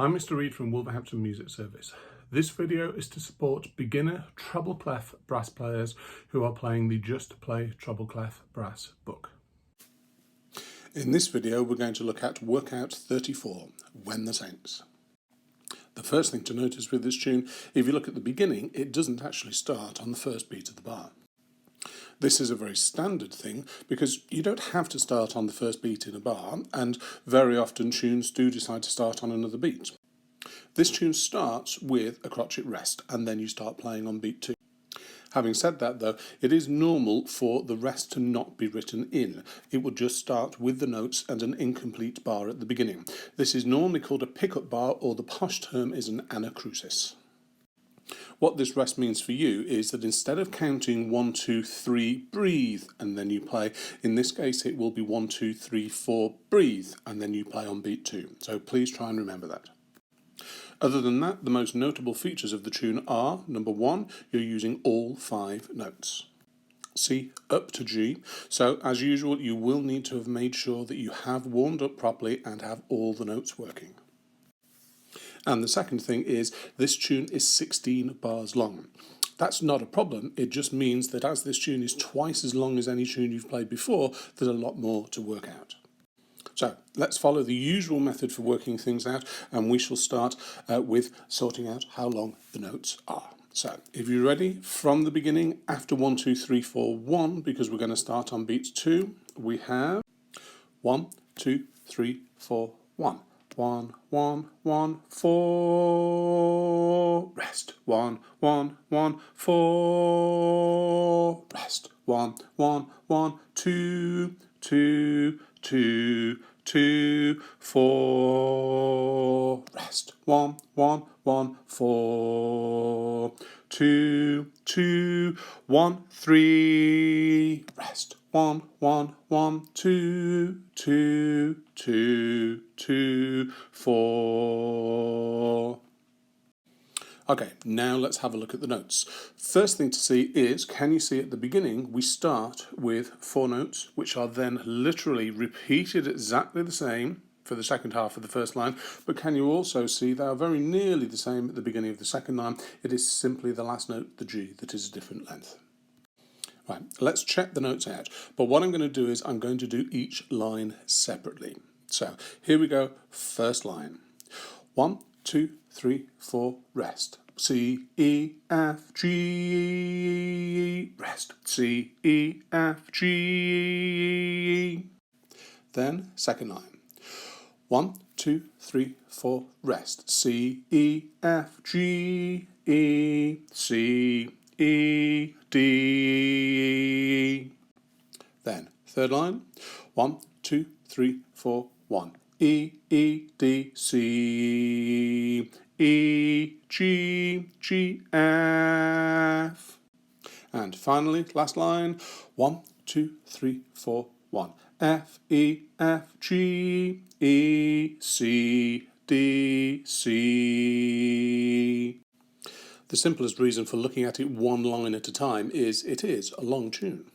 I'm Mr. Reed from Wolverhampton Music Service. This video is to support beginner treble clef brass players who are playing the Just Play Treble Clef Brass book. In this video we're going to look at Workout 34, When the Saints. The first thing to notice with this tune, if you look at the beginning, it doesn't actually start on the first beat of the bar. This is a very standard thing because you don't have to start on the first beat in a bar, and very often tunes do decide to start on another beat. This tune starts with a crotchet rest and then you start playing on beat 2. Having said that though, it is normal for the rest to not be written in. It would just start with the notes and an incomplete bar at the beginning. This is normally called a pickup bar, or the posh term is an anacrusis. What this rest means for you is that instead of counting 1, 2, 3, breathe, and then you play, in this case it will be 1, 2, 3, 4, breathe, and then you play on beat 2. So please try and remember that. Other than that, the most notable features of the tune are, number 1, you're using all 5 notes. C up to G. So as usual, you will need to have made sure that you have warmed up properly and have all the notes working. And the second thing is, this tune is 16 bars long. That's not a problem, it just means that as this tune is twice as long as any tune you've played before, there's a lot more to work out. So let's follow the usual method for working things out, and we shall start with sorting out how long the notes are. So if you're ready, from the beginning, after 1, 2, 3, 4, 1, because we're going to start on beat 2, we have 1, 2, 3, 4, 1. 1, 1, 1, 4, rest. 1, 1, 1, 4, rest. 1, 1, 1, 2, 2, 2, 2, 4, rest. 1, 1, 1, 4, 2, 2, 1, 3, rest. 1, 1, 1, 2, 2, 2, 2, 4. Okay, now let's have a look at the notes. First thing to see is, can you see at the beginning, we start with 4 notes, which are then literally repeated exactly the same for the second half of the first line, but can you also see they are very nearly the same at the beginning of the second line? It is simply the last note, the G, that is a different length. Right, let's check the notes out, but what I'm going to do is I'm going to do each line separately. So here we go, first line. 1, 2, 3, 4, rest. C, E, F, G, rest. C, E, F, G. Then second line. 1, 2, 3, 4, rest. C, E, F, G, E, C, E, D. Then third line. 1, 2, 3, 4, 1. E, E, D, C, E, G, G, F. And finally, last line. 1, 2, 3, 4, 1. F, E, F, G, E, C, D, C. The simplest reason for looking at it one line at a time is it is a long tune.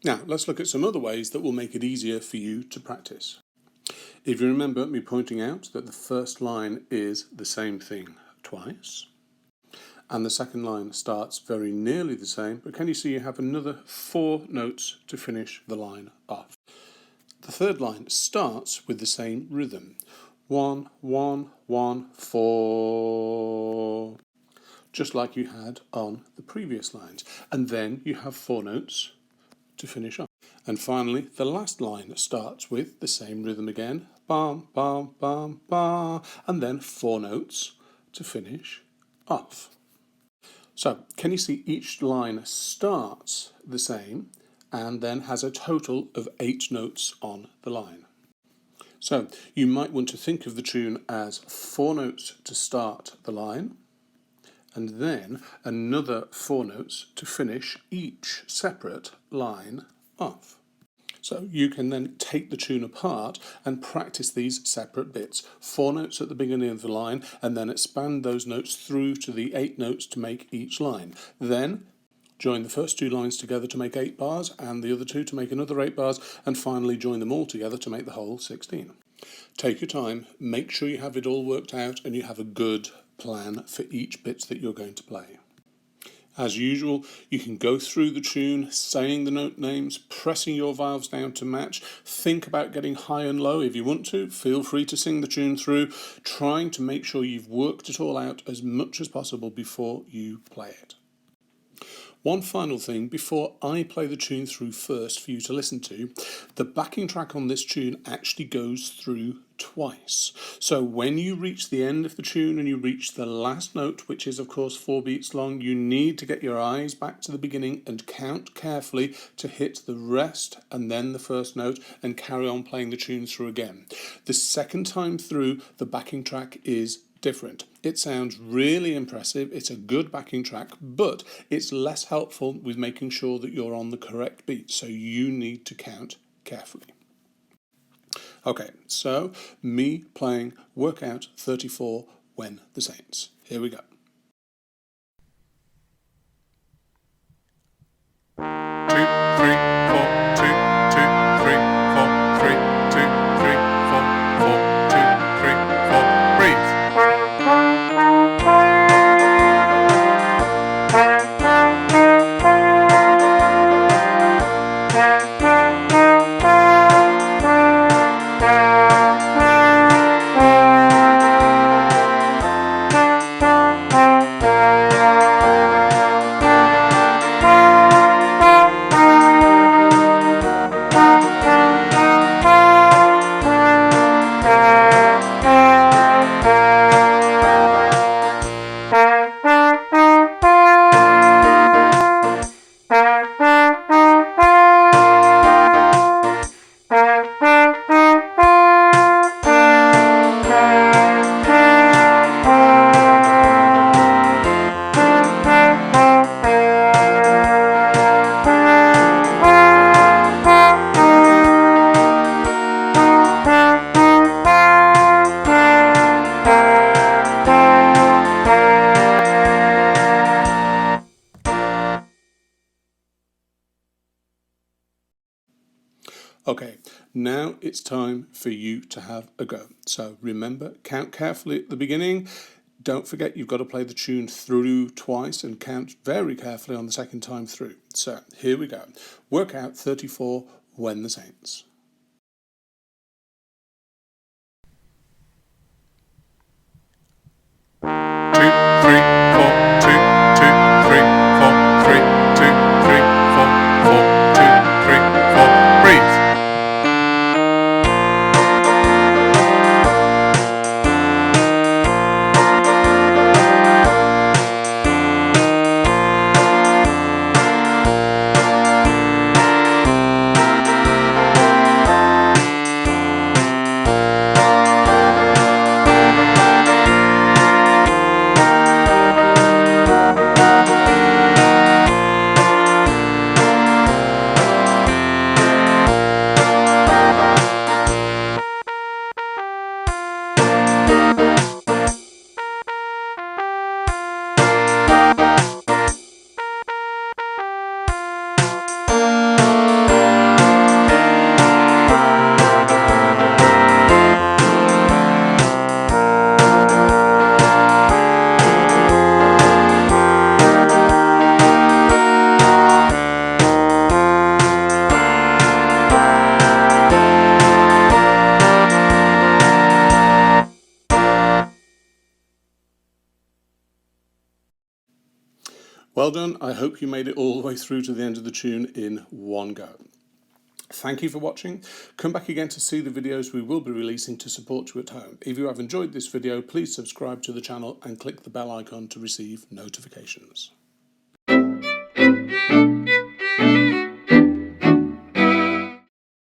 Now, let's look at some other ways that will make it easier for you to practice. If you remember me pointing out that the first line is the same thing twice, and the second line starts very nearly the same, but can you see you have another 4 notes to finish the line off? The third line starts with the same rhythm. 1, 1, 1, 4. Just like you had on the previous lines. And then you have 4 notes to finish off. And finally, the last line starts with the same rhythm again. Bam, bam, bam, bam. And then 4 notes to finish off. So, can you see each line starts the same and then has a total of 8 notes on the line? So, you might want to think of the tune as 4 notes to start the line, and then another 4 notes to finish each separate line off. So you can then take the tune apart and practice these separate bits. 4 notes at the beginning of the line, and then expand those notes through to the 8 notes to make each line. Then join the first 2 lines together to make 8 bars, and the other 2 to make another 8 bars, and finally join them all together to make the whole 16. Take your time, make sure you have it all worked out and you have a good plan for each bit that you're going to play. As usual, you can go through the tune, saying the note names, pressing your valves down to match. Think about getting high and low if you want to. Feel free to sing the tune through, trying to make sure you've worked it all out as much as possible before you play it. One final thing before I play the tune through first for you to listen to, the backing track on this tune actually goes through twice. So when you reach the end of the tune and you reach the last note, which is of course 4 beats long, you need to get your eyes back to the beginning and count carefully to hit the rest and then the first note and carry on playing the tune through again. The second time through, the backing track is different. It sounds really impressive, it's a good backing track, but it's less helpful with making sure that you're on the correct beat, so you need to count carefully. Okay, so me playing Workout 34, When the Saints. Here we go. 2, 3, 4, 2, 2, 3, 4, 3, 2, 3, 4, 4, 2, 3, 4, breathe. Okay, now it's time for you to have a go. So remember, count carefully at the beginning. Don't forget you've got to play the tune through twice and count very carefully on the second time through. So here we go. Workout 34, When the Saints. 2, 3, 4, 2, 2, 3, 4, 3, 2, 3, 4, 4, 2, 3, 4, breathe. Well done. I hope you made it all the way through to the end of the tune in one go. Thank you for watching. Come back again to see the videos we will be releasing to support you at home. If you have enjoyed this video, please subscribe to the channel and click the bell icon to receive notifications.